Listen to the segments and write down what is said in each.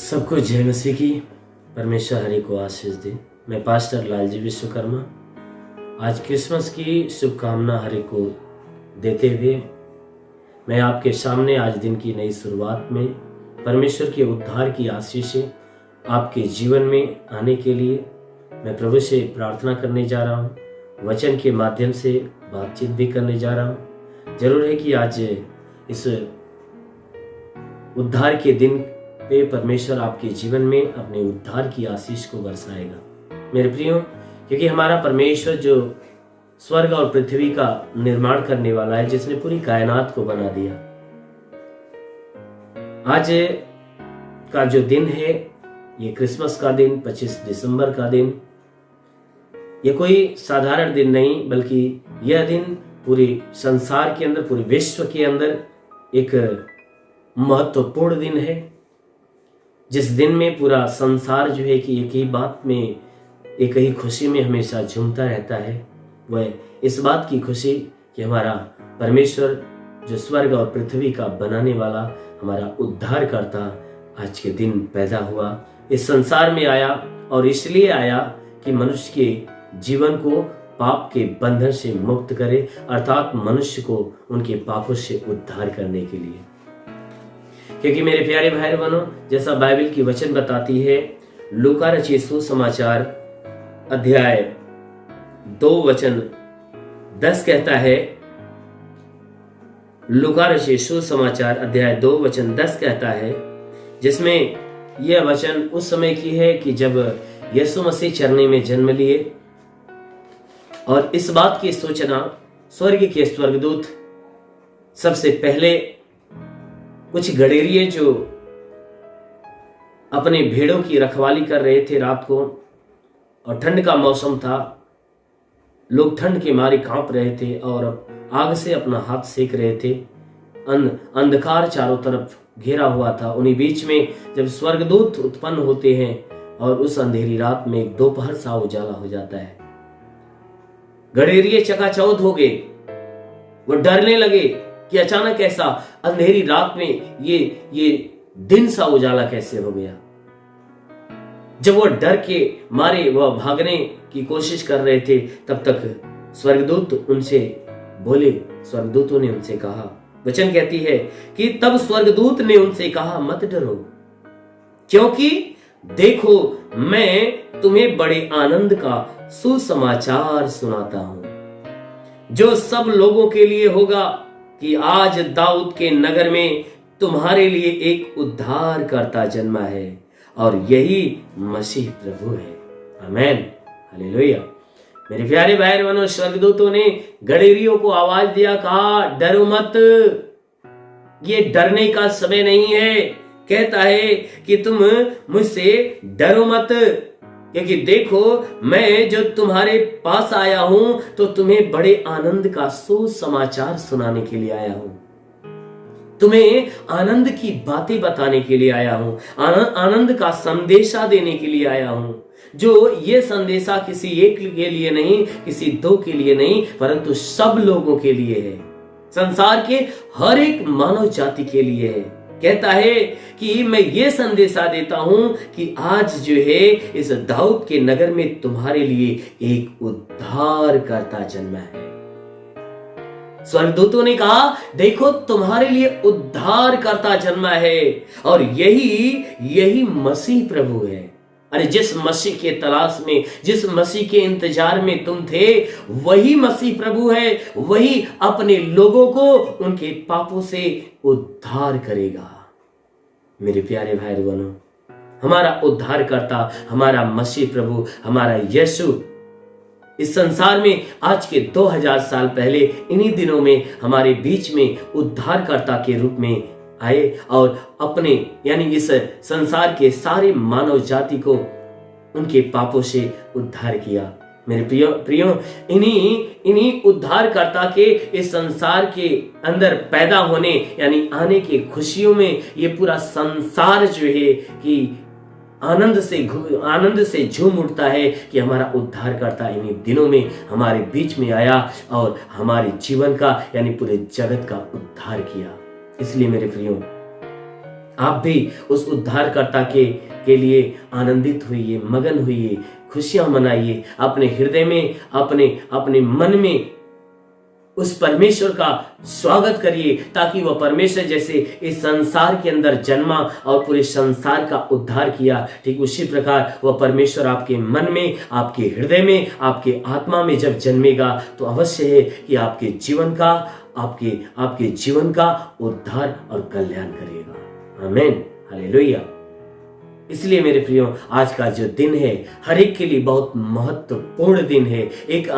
सबको जय मसीह की। परमेश्वर हरि को आशीष दे। मैं पास्टर लालजी विश्वकर्मा आज क्रिसमस की शुभकामना हरि को देते हुए मैं आपके सामने आज दिन की नई शुरुआत में परमेश्वर के उद्धार की आशीषें आपके जीवन में आने के लिए मैं प्रभु से प्रार्थना करने जा रहा हूँ। वचन के माध्यम से बातचीत भी करने जा रहा हूँ। जरूर है कि आज इस उद्धार के दिन पे परमेश्वर आपके जीवन में अपने उद्धार की आशीष को बरसाएगा। मेरे प्रियो, क्योंकि हमारा परमेश्वर जो स्वर्ग और पृथ्वी का निर्माण करने वाला है, जिसने पूरी कायनात को बना दिया, आज का जो दिन है ये क्रिसमस का दिन, 25 दिसंबर का दिन, ये कोई साधारण दिन नहीं, बल्कि यह दिन पूरे संसार के अंदर, पूरे विश्व के अंदर एक महत्वपूर्ण दिन है। जिस दिन में पूरा संसार जो है कि एक ही बात में, एक ही खुशी में हमेशा झूमता रहता है, वह इस बात की खुशी कि हमारा परमेश्वर जो स्वर्ग और पृथ्वी का बनाने वाला, हमारा उद्धार करता आज के दिन पैदा हुआ, इस संसार में आया। और इसलिए आया कि मनुष्य के जीवन को पाप के बंधन से मुक्त करे, अर्थात मनुष्य को उनके पापों से उद्धार करने के लिए। क्योंकि मेरे प्यारे भाई बहनों, जैसा बाइबल की वचन बताती है, लूका रचित सुसमाचार अध्याय 2 वचन 10 कहता है, लूका रचित सुसमाचार अध्याय 2 वचन 10 कहता है, जिसमें यह वचन उस समय की है कि जब यीशु मसीह चरने में जन्म लिए, और इस बात की सूचना स्वर्ग के स्वर्गदूत सबसे पहले कुछ गडेरिये जो अपने भेड़ों की रखवाली कर रहे थे रात को, और ठंड का मौसम था, लोग ठंड के मारे कांप रहे थे और आग से अपना हाथ सेक रहे थे। अंधकार चारों तरफ घेरा हुआ था। उन्हीं बीच में जब स्वर्गदूत उत्पन्न होते हैं और उस अंधेरी रात में एक दोपहर सा उजाला हो जाता है, गडेरिये चकाचौंध हो गए। वो डरने लगे कि अचानक ऐसा अंधेरी रात में ये दिन सा उजाला कैसे हो गया। जब वो डर के मारे वह भागने की कोशिश कर रहे थे, तब तक स्वर्गदूत उनसे बोले। स्वर्गदूतों ने उनसे कहा, वचन कहती है कि तब स्वर्गदूत ने उनसे कहा, मत डरो, क्योंकि देखो मैं तुम्हें बड़े आनंद का सुसमाचार सुनाता हूं, जो सब लोगों के लिए होगा कि आज दाऊद के नगर में तुम्हारे लिए एक उद्धार करता जन्मा है, और यही मसीह प्रभु है। आमेन, हालेलुया। मेरे प्यारे भाई बहनों, स्वर्गदूतों ने गडेरियों को आवाज दिया, कहा, डरो मत, ये डरने का समय नहीं है। कहता है कि तुम मुझसे डरो मत, क्योंकि देखो मैं जो तुम्हारे पास आया हूं तो तुम्हें बड़े आनंद का सुसमाचार सुनाने के लिए आया हूं, तुम्हें आनंद की बातें बताने के लिए आया हूं, आनंद का संदेशा देने के लिए आया हूं। जो ये संदेशा किसी एक के लिए नहीं, किसी दो के लिए नहीं, परंतु सब लोगों के लिए है, संसार के हर एक मानव जाति के लिए है। कहता है कि मैं ये संदेशा देता हूं कि आज जो है इस दाऊद के नगर में तुम्हारे लिए एक उद्धार करता जन्मा है। स्वर्गदूतों ने कहा, देखो तुम्हारे लिए उद्धार करता जन्मा है, और यही मसीह प्रभु है। अरे जिस मसीह के तलाश में, जिस मसीह के इंतजार में तुम थे, वही मसीह प्रभु है। वही अपने लोगों को उनके पापों से उद्धार करेगा। मेरे प्यारे भाई बहनों, हमारा उद्धार करता, हमारा मसीह प्रभु, हमारा यीशु इस संसार में आज के 2000 साल पहले इन्हीं दिनों में हमारे बीच में उद्धारकर्ता के रूप में आए, और अपने यानी इस संसार के सारे मानव जाति को उनके पापों से उद्धार किया। मेरे प्रियो, इन्हीं उद्धारकर्ता के इस संसार के अंदर पैदा होने यानी आने की खुशियों में ये पूरा संसार जो है कि आनंद से झूम उठता है कि हमारा उद्धारकर्ता इन्हीं दिनों में हमारे बीच में आया और हमारे जीवन का यानी पूरे जगत का उद्धार किया। इसलिए मेरे प्रियो, आप भी उस उद्धारकर्ता के लिए आनंदित होइए, मगन होइए, खुशियां मनाइए, अपने हृदय में, अपने अपने मन में उस परमेश्वर का स्वागत करिए, ताकि वह परमेश्वर जैसे इस संसार के अंदर जन्मा और पूरे संसार का उद्धार किया, ठीक उसी प्रकार वह परमेश्वर आपके मन में, आपके हृदय में, आपके आत्मा में जब जन्मेगा तो अवश्य है कि आपके जीवन का उद्धार और कल्याण करेगा। आमीन, हालेलुया। इसलिए मेरे प्रियो, आज का जो दिन है हर एक के लिए बहुत महत्वपूर्ण दिन है, एक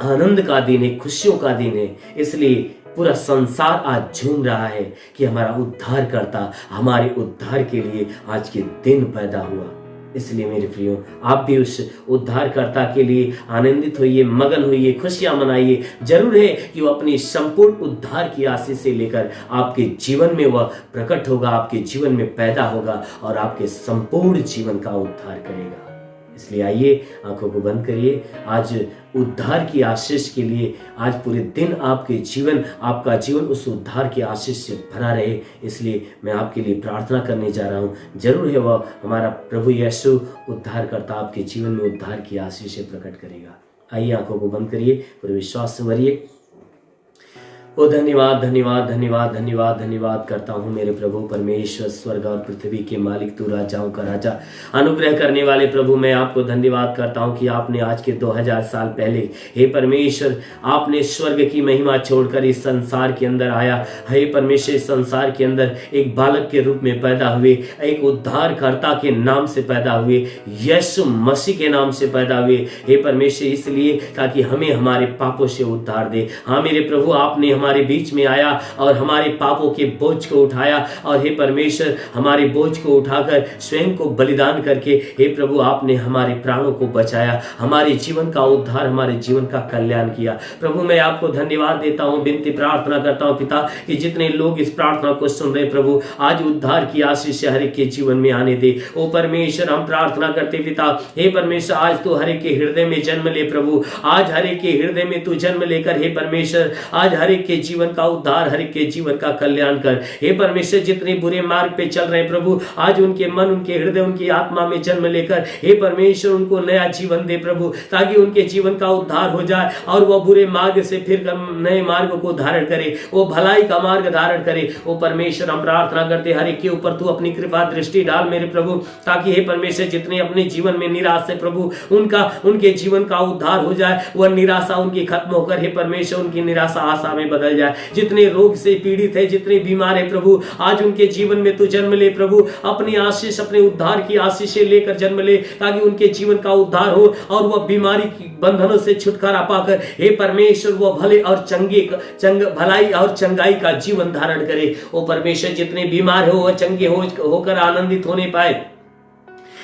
आनंद का दिन है, खुशियों का दिन है। इसलिए पूरा संसार आज झूम रहा है कि हमारा उद्धारकर्ता हमारे उद्धार के लिए आज के दिन पैदा हुआ। इसलिए मेरे प्रियो, आप भी उस उद्धारकर्ता के लिए आनंदित होइए, मगन होइए, खुशियां मनाइए। जरूर है कि वो अपनी संपूर्ण उद्धार की आशीष से लेकर आपके जीवन में वह प्रकट होगा, आपके जीवन में पैदा होगा और आपके संपूर्ण जीवन का उद्धार करेगा। इसलिए आइए, आंखों को बंद करिए। आज उद्धार की आशीष के लिए आज पूरे दिन आपका जीवन उस उद्धार की आशीष से भरा रहे। इसलिए मैं आपके लिए प्रार्थना करने जा रहा हूँ। जरूर है वह हमारा प्रभु यीशु उद्धारकर्ता आपके जीवन में उद्धार की आशीष से प्रकट करेगा। आइए, आंखों को बंद करिए, पूरे विश्वास से भरिए। ओ धन्यवाद, धन्यवाद, धन्यवाद, धन्यवाद, धन्यवाद करता हूँ मेरे प्रभु परमेश्वर, स्वर्ग और पृथ्वी के मालिक, तू राजाओं का राजा, अनुग्रह करने वाले प्रभु। मैं आपको धन्यवाद करता हूँ कि आपने आज के 2000 साल पहले, हे परमेश्वर, आपने स्वर्ग की महिमा छोड़कर इस संसार के अंदर आया। हे परमेश्वर, इस संसार के अंदर एक बालक के रूप में पैदा हुए, एक उद्धारकर्ता के नाम से पैदा हुए, यीशु मसीह के नाम से पैदा हुए। हे परमेश्वर, इसलिए ताकि हमें हमारे पापों से उद्धार दे। हाँ मेरे प्रभु, आपने हमारे बीच में आया और हमारे पापों के बोझ को उठाया, और हे परमेश्वर, हमारे बोझ को उठाकर स्वयं को बलिदान करके हे प्रभु, आपने हमारे प्राणों को बचाया, हमारे जीवन का उद्धार, हमारे जीवन का कल्याण किया। प्रभु, मैं आपको धन्यवाद देता हूँ, विनती प्रार्थना करता हूँ पिता कि जितने लोग इस प्रार्थना को सुन रहे प्रभु, आज उद्धार की आशीष हर एक के जीवन में आने दे। ओ परमेश्वर, हम प्रार्थना करते पिता, हे परमेश्वर, आज तू हर एक के हृदय में जन्म ले प्रभु, आज हर एक के हृदय में तू जन्म लेकर हे परमेश्वर, आज हर एक के जीवन का उद्धार, हर एक के जीवन का कल्याण कर। हे परमेश्वर, जितने बुरे मार्ग पे चल रहे प्रभु, आज उनके मन, उनके हृदय, उनकी आत्मा में जन्म लेकर हे परमेश्वर उनको नया जीवन दे प्रभु, ताकि उनके जीवन का उद्धार हो जाए और वह बुरे मार्ग से फिर नए मार्ग को धारण करे, वो भलाई का मार्ग धारण करे। वो परमेश्वर, हम प्रार्थना करते हर एक के ऊपर तू अपनी कृपा दृष्टि डाल मेरे प्रभु, ताकि हे परमेश्वर, जितने अपने जीवन में निराश है प्रभु, उनके जीवन का उद्धार हो जाए, वह निराशा उनकी खत्म होकर हे परमेश्वर उनकी निराशा आशा में बदल जाए। जितने रोग से पीड़ित है, जितने बीमार है प्रभु, आज उनके जीवन में तू जन्म ले प्रभु, अपनी आशीष, अपने उद्धार की आशीष लेकर जन्म ले, ताकि उनके जीवन का उद्धार हो और वह बीमारी की बंधनों से छुटकारा पाकर हे परमेश्वर वह भले और भलाई और चंगाई का जीवन धारण करे। ओ परमेश्वर, जितने बीमार हो वह चंगे होकर आनंदित होने पाए।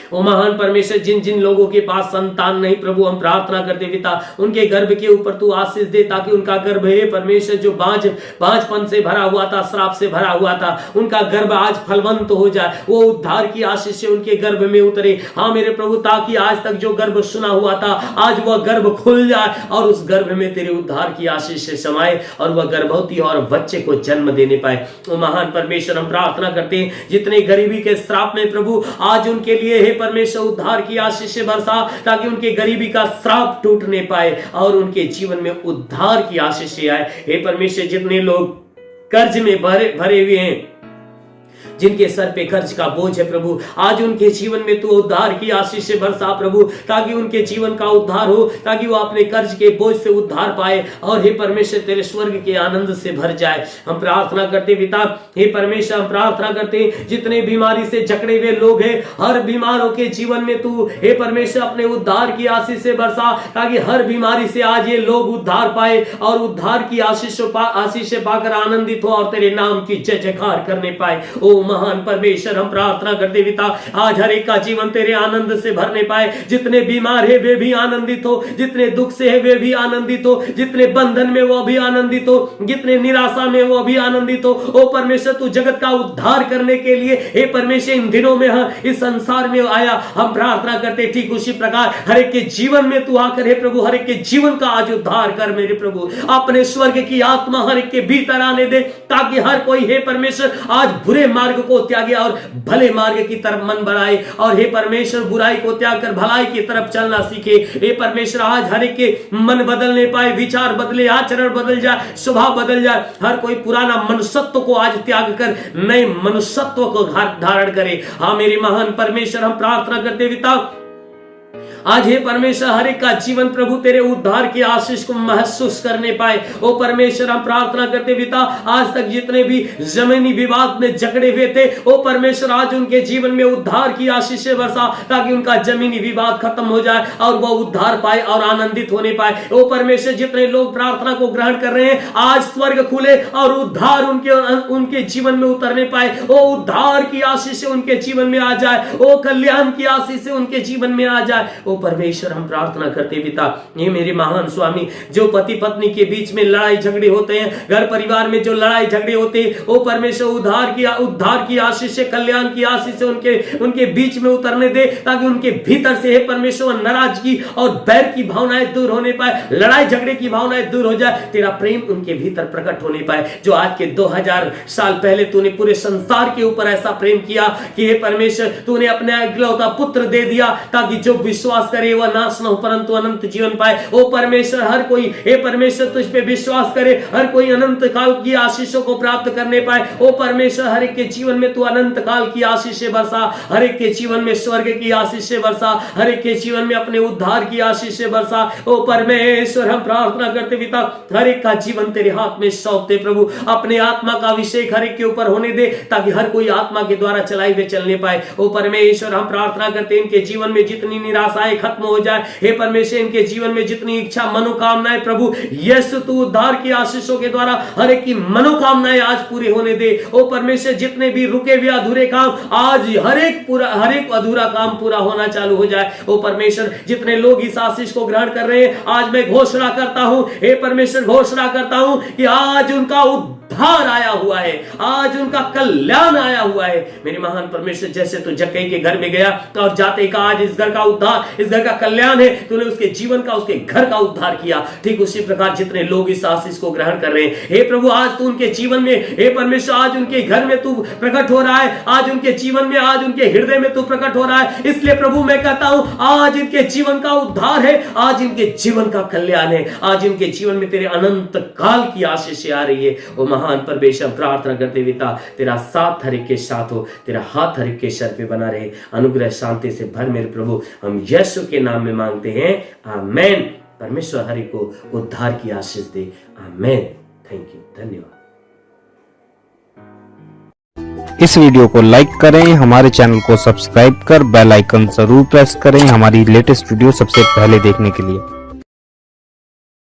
ओ महान परमेश्वर, जिन जिन लोगों के पास संतान नहीं प्रभु, हम प्रार्थना करते पिता, उनके गर्भ के ऊपर तू आशीष दे, ताकि उनका गर्भ हे परमेश्वर जो बांझपन से भरा हुआ था, श्राप से भरा हुआ था, उनका गर्भ आज फलवंत हो जाए, वो उद्धार की आशीष से उनके गर्भ में उतरे। हाँ मेरे प्रभु, ताकि आज तक जो गर्भ सुना हुआ था, आज वह गर्भ खुल जाए और उस गर्भ में तेरे उद्धार की आशीष से समाये और वह गर्भवती और बच्चे को जन्म देने पाए। ओ महान परमेश्वर, हम प्रार्थना करते हैं जितने गरीबी के श्राप में प्रभु, आज उनके लिए परमेश्वर उद्धार की आशीष से बरसा, ताकि उनके गरीबी का श्राप टूटने पाए और उनके जीवन में उद्धार की आशीष आए। हे परमेश्वर, जितने लोग कर्ज में भरे हुए हैं, जिनके सर पे कर्ज का बोझ है प्रभु, आज उनके जीवन में तू उद्धार की आशीष से बरसा प्रभु, ताकि उनके जीवन का उद्धार हो, ताकि वो अपने कर्ज के बोझ से उद्धार पाए और हे परमेश्वर तेरे स्वर्ग के आनंद से भर जाए। हम प्रार्थना करते पिता, हे परमेश्वर, हम प्रार्थना करते जितने बीमारी से जकड़े हुए लोग हैं, हर बीमारों के जीवन में तू हे परमेश्वर अपने उद्धार की आशीष से बरसा, ताकि हर बीमारी से आज ये लोग उद्धार पाए और उद्धार की आशीष से पाकर आनंदित हो और तेरे नाम की जय जयकार करने पाए। ओ महान परमेश्वर, हम प्रार्थना करते पिता, आज हर एक का जीवन तेरे आनंद से भरने पाए। जितने बीमार है वे भी आनंदित हो, जितने दुख से है वे भी आनंदित हो, जितने बंधन में वो भी आनंदित हो, जितने निराशा में वो भी आनंदित हो। ओ परमेश्वर, तू जगत का उद्धार करने के लिए हे परमेश्वर इन दिनों में इस संसार में आया। हम प्रार्थना करते ठीक उसी प्रकार हर एक के जीवन में तू आकर हे प्रभु हर एक के जीवन का आज उद्धार कर मेरे प्रभु, अपने स्वर्ग की आत्मा हर एक के भीतर आने दे, ताकि हर कोई हे परमेश्वर आज बुरे मार्ग मार्ग को त्यागे और भले मार्ग की तरफ मन बढ़ाए, और हे परमेश्वर बुराई को त्याग कर भलाई की तरफ चलना सीखे। हे परमेश्वर आज हर एक के मन बदलने पाए, विचार बदले, आचरण बदल जाए, स्वभाव बदल जाए। हर कोई पुराना मनुष्यत्व को आज त्याग कर नए मनुष्यत्व को धारण करे। हाँ मेरे महान परमेश्वर, हम प्रार्थना करते पिता, आज हे परमेश्वर हर एक का जीवन प्रभु तेरे उद्धार की आशीष को महसूस करने पाए। ओ परमेश्वर हम प्रार्थना करते पिता, आज तक जितने भी जमीनी विवाद में जकड़े हुए थे, ओ परमेश्वर आज उनके जीवन में उद्धार की आशीष बरसा, ताकि उनका जमीनी विवाद खत्म हो जाए और वह उद्धार पाए और आनंदित होने पाए। ओ परमेश्वर जितने लोग प्रार्थना को ग्रहण कर रहे हैं, आज स्वर्ग खुले और उद्धार उनके जीवन में उतरने पाए। ओ उद्धार की आशीष उनके जीवन में आ जाए, ओ कल्याण की आशीष उनके जीवन में आ जाए। ओ परमेश्वर हम प्रार्थना करते पिता, ये मेरे महान स्वामी, जो पति पत्नी के बीच में लड़ाई झगड़े होते हैं, घर परिवार में जो लड़ाई झगड़े होते हैं, ओ परमेश्वर उद्धार की आशीष, कल्याण की आशीष उनके बीच में उतरने दे, ताकि उनके भीतर से हे परमेश्वर नाराजगी और बैर की भावनाएं दूर होने पाए, लड़ाई झगड़े की भावनाएं दूर हो जाए, तेरा प्रेम उनके भीतर प्रकट होने पाए। जो आज के 2000 साल पहले तूने पूरे संसार के ऊपर ऐसा प्रेम किया कि हे परमेश्वर तूने अपने इकलौता पुत्र दे दिया, ताकि जो विश्वास करे वह नाश न हो परंतु अनंत जीवन पाए। ओ परमेश्वर हर कोई हे परमेश्वर तुझ पे विश्वास करे, हर कोई अनंत काल की आशीषों को प्राप्त करने पाए। ओ परमेश्वर हर एक के जीवन में तू अनंत काल की आशीषें बरसा, हर एक के जीवन में स्वर्ग की आशीषें बरसा, हर एक के जीवन में अपने उद्धार की आशीषें बरसा। ओ परमेश्वर हम प्रार्थना करते पिता, हर एक का जीवन तेरे हाथ में सौंपते प्रभु, अपने आत्मा का अभिषेक हर एक के ऊपर होने दे, ताकि हर कोई आत्मा के द्वारा चलाई हुए चलने पाए। ओ परमेश्वर हम प्रार्थना करते इनके जीवन में जितनी निराशाएं खत्म हो जाए, हे परमेश्वर इनके जीवन में जितनी इच्छा मनोकामनाएं प्रभु यीशु तू उद्धार की आशीषों के द्वारा हर एक की मनोकामनाएं आज पूरी होने दे। ओ परमेश्वर जितने भी रुके हुए अधूरे काम, आज हर एक अधूरा काम पूरा होना चालू हो जाए। ओ परमेश्वर जितने लोग इस आशीष को ग्रहण कर रहे हैं, आज मैं घोषणा करता हूं, हे परमेश्वर घोषणा करता हूं कि आज उनका उद्धार आया हुआ है, आज उनका कल्याण आया हुआ है। मेरे महान परमेश्वर जैसे तू जक्कई के घर में गया तो और जाते का आज इस घर का उद्धार, इस घर का कल्याण है, तूने उसके जीवन का, उसके घर का उद्धार किया। ठीक उसी प्रकार जितने लोग इस आशीष को ग्रहण कर रहे हैं, हे प्रभु आज तू उनके जीवन में, हे परमेश्वर आज उनके घर में तू प्रकट हो रहा है, आज उनके जीवन में, आज उनके हृदय में तू प्रकट हो रहा है। इसलिए प्रभु मैं कहता हूं आज इनके जीवन का उद्धार है, आज इनके जीवन का कल्याण है, आज इनके जीवन में तेरे अनंत काल की आशीष आ रही है। ओ महान परमेश्वर प्रार्थना करते पिता, तेरा साथ हर एक के साथ हो, तेरा हाथ हर एक के सर पे बना रहे, अनुग्रह शांति से भर मेरे प्रभु, हम यीशु के नाम में मांगते हैं, आमेन। परमेश्वर हर एक को उद्धार की आशीष दे, आमेन। थैंक यू, धन्यवाद। इस वीडियो को लाइक करें, हमारे चैनल को सब्सक्राइब कर बेल आइकन जरूर प्रेस करें हमारी लेटेस्ट वीडियो सबसे पहले देखने के लिए।